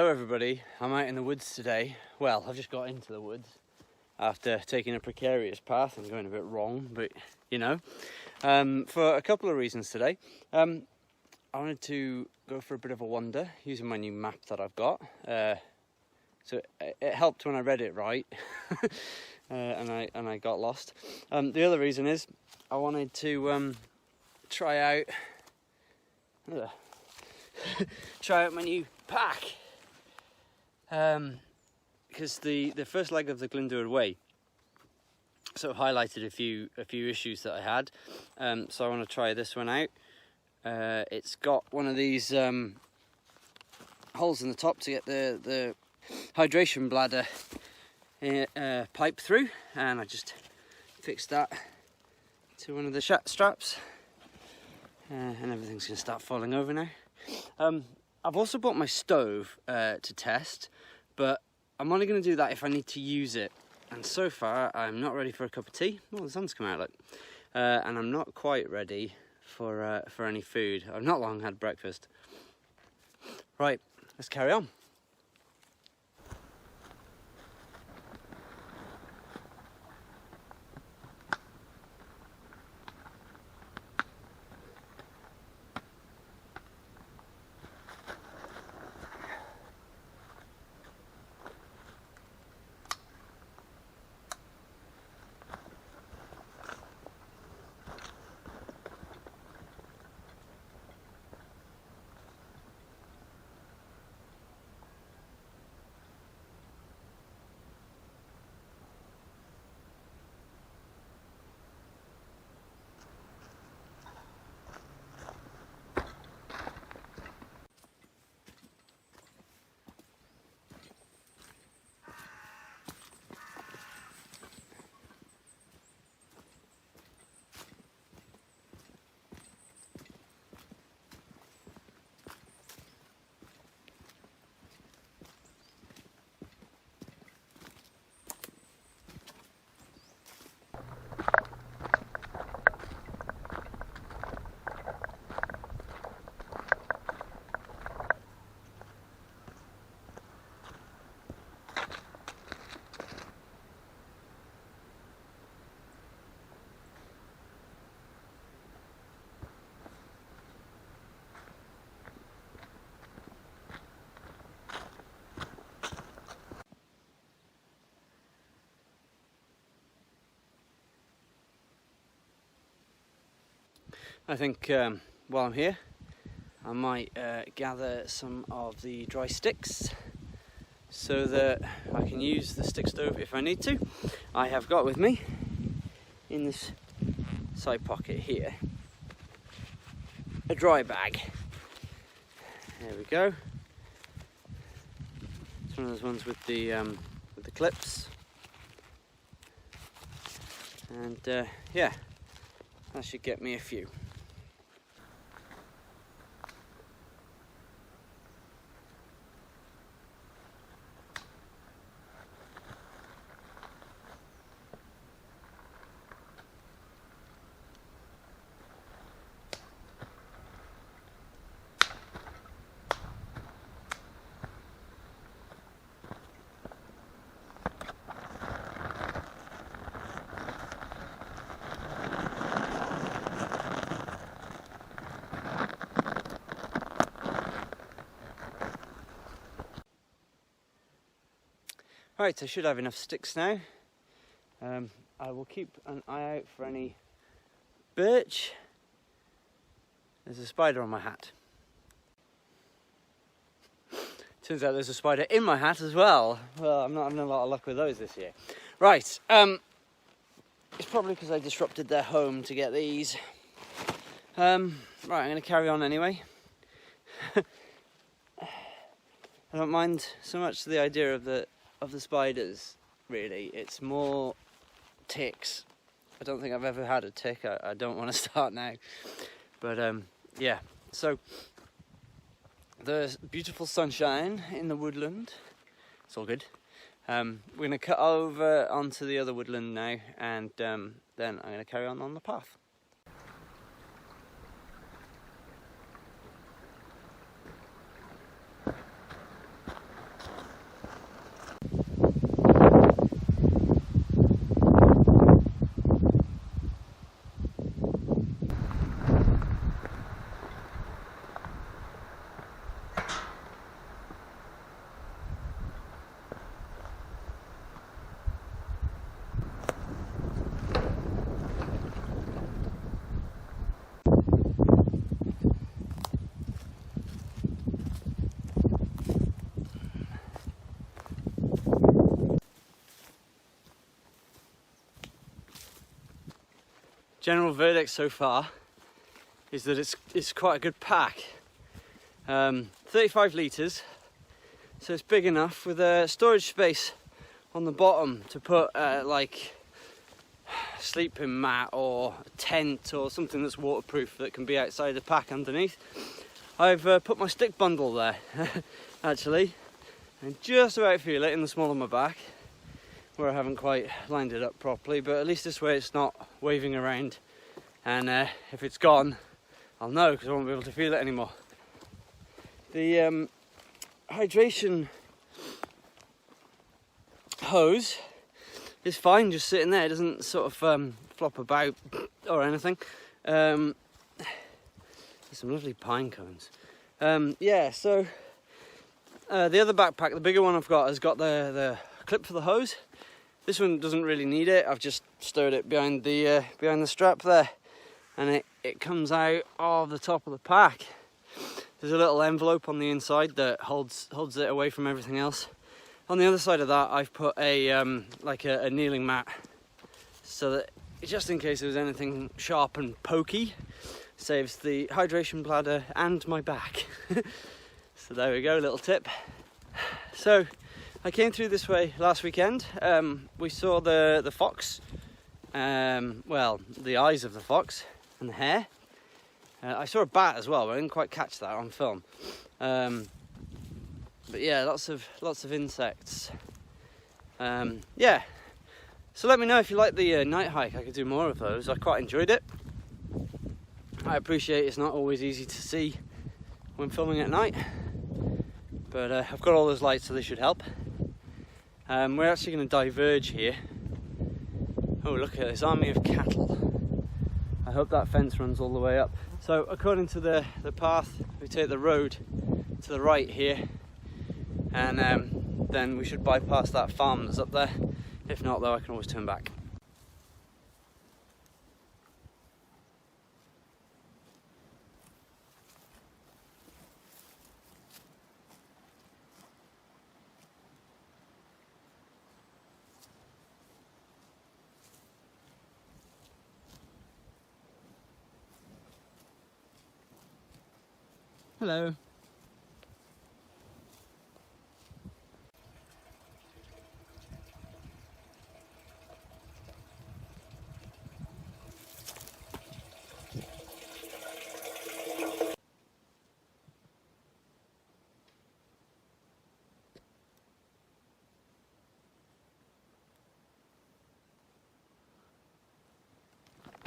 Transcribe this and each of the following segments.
Hello everybody, I'm out in the woods today. Well, I've just got into the woods after taking a precarious path and going a bit wrong, but you know, for a couple of reasons today. I wanted to go for a bit of a wander using my new map that I've got. So it helped when I read it right, and I got lost. The other reason is I wanted to try out my new pack. Because the first leg of the Glyndŵr Way sort of highlighted a few issues that I had, so I want to try this one out. It's got one of these holes in the top to get the hydration bladder pipe through, and I just fixed that to one of the straps, and everything's going to start falling over now. I've also bought my stove to test, but I'm only going to do that if I need to use it. And so far, I'm not ready for a cup of tea. Oh, the sun's come out, look. And I'm not quite ready for any food. I've not long had breakfast. Right, let's carry on. I think while I'm here, I might gather some of the dry sticks so that I can use the stick stove if I need to. I have got with me, in this side pocket here, a dry bag. There we go. It's one of those ones with the clips, and yeah, that should get me a few. Right, I should have enough sticks now. I will keep an eye out for any birch. There's a spider on my hat. Turns out there's a spider in my hat as well. Well, I'm not having a lot of luck with those this year. Right, it's probably because I disrupted their home to get these. Right, I'm going to carry on anyway. I don't mind so much the idea of the spiders, really. It's more ticks. I don't think I've ever had a tick. I don't want to start now. But yeah, so there's beautiful sunshine in the woodland. It's all good. We're going to cut over onto the other woodland now, and then I'm going to carry on the path. general verdict so far is that it's quite a good pack. 35 litres, so it's big enough with a storage space on the bottom to put like a sleeping mat or a tent or something that's waterproof that can be outside the pack underneath. I've put my stick bundle there actually, and just about feel it in the small of my back where I haven't quite lined it up properly, but at least this way it's not waving around, and if it's gone I'll know because I won't be able to feel it anymore. The hydration hose is fine, just sitting there. It doesn't sort of flop about or anything. There's some lovely pine cones. Yeah, so the other backpack, the bigger one I've got, has got the clip for the hose. This one doesn't really need it. I've just stowed it behind the strap there, and it comes out of the top of the pack. There's a little envelope on the inside that holds it away from everything else. On the other side of that, I've put a like a kneeling mat, so that just in case there's anything sharp and pokey, saves the hydration bladder and my back. So there we go, little tip. So I came through this way last weekend. We saw the fox, well, the eyes of the fox and the hair. I saw a bat as well, but I didn't quite catch that on film. But yeah, lots of insects. Yeah, so let me know if you like the night hike. I could do more of those. I quite enjoyed it. I appreciate it's not always easy to see when filming at night, but I've got all those lights, so they should help. We're actually going to diverge here. Oh, look at this army of cattle. I hope that fence runs all the way up. So according to the path, we take the road to the right here, and then we should bypass that farm that's up there. If not though, I can always turn back. Hello.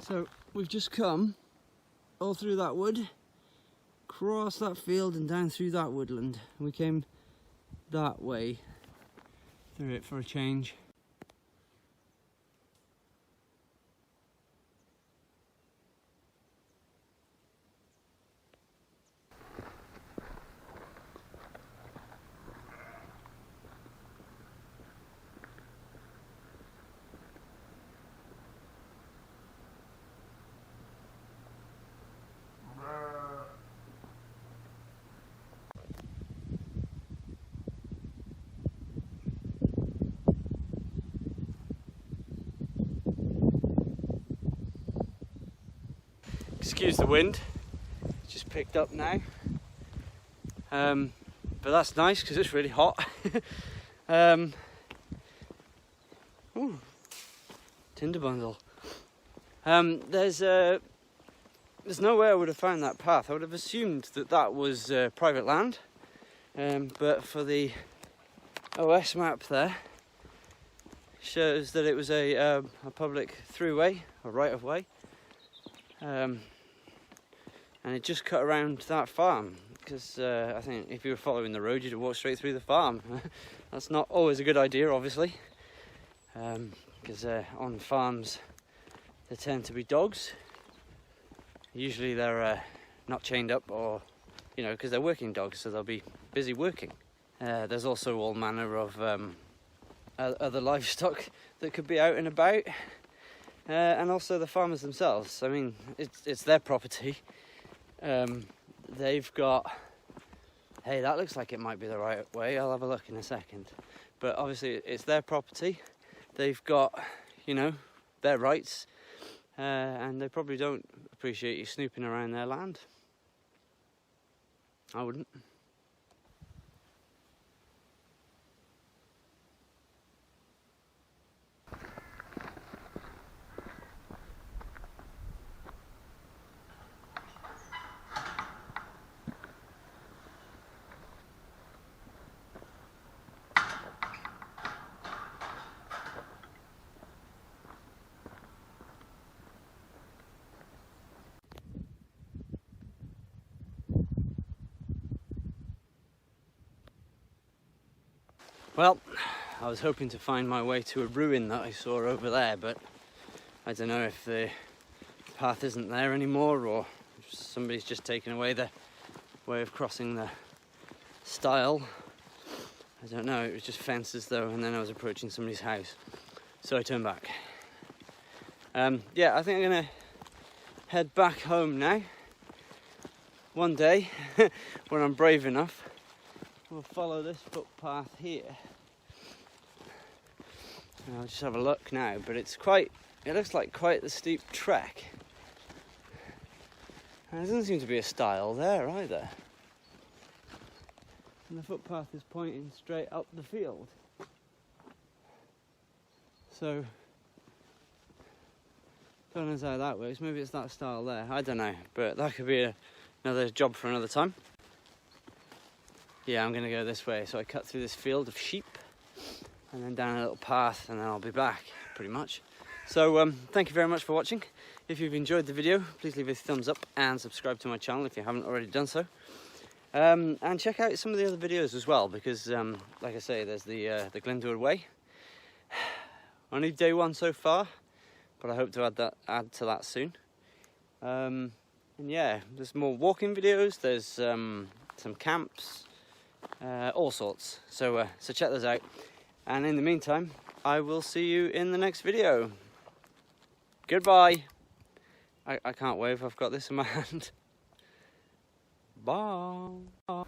So we've just come all through that wood, across that field and down through that woodland. We came that way through it for a change. Excuse the wind, it's just picked up now, but that's nice because it's really hot. Ooh, tinder bundle. There's no way I would have found that path. I would have assumed that was private land, but for the OS map there shows that it was a public throughway or right of way. And it just cut around that farm, because I think if you were following the road you'd have walked straight through the farm. That's not always a good idea, obviously, because on farms there tend to be dogs. Usually they're not chained up, or because they're working dogs, so they'll be busy working. There's also all manner of other livestock that could be out and about, and also the farmers themselves. I mean, it's their property. They've got, hey, that looks like it might be the right way. I'll have a look in a second. But obviously it's their property. They've got, their rights. and they probably don't appreciate you snooping around their land. I wouldn't. Well, I was hoping to find my way to a ruin that I saw over there, but I don't know if the path isn't there anymore, or if somebody's just taken away the way of crossing the stile. I don't know, it was just fences though, and then I was approaching somebody's house, so I turned back. Yeah, I think I'm gonna head back home now. One day, when I'm brave enough, we'll follow this footpath here. And I'll just have a look now, but it looks like quite the steep trek. And there doesn't seem to be a stile there either. And the footpath is pointing straight up the field. So, don't know how that works. Maybe it's that stile there. I don't know, but that could be another job for another time. Yeah, I'm going to go this way. So I cut through this field of sheep and then down a little path, and then I'll be back, pretty much. So thank you very much for watching. If you've enjoyed the video, please leave a thumbs up and subscribe to my channel if you haven't already done so. And check out some of the other videos as well, because like I say, there's the Glendower Way. Only day one so far, but I hope to add to that soon. And yeah, there's more walking videos, there's some camps, all sorts. So check those out. And in the meantime, I will see you in the next video. Goodbye. I can't wave, I've got this in my hand. Bye.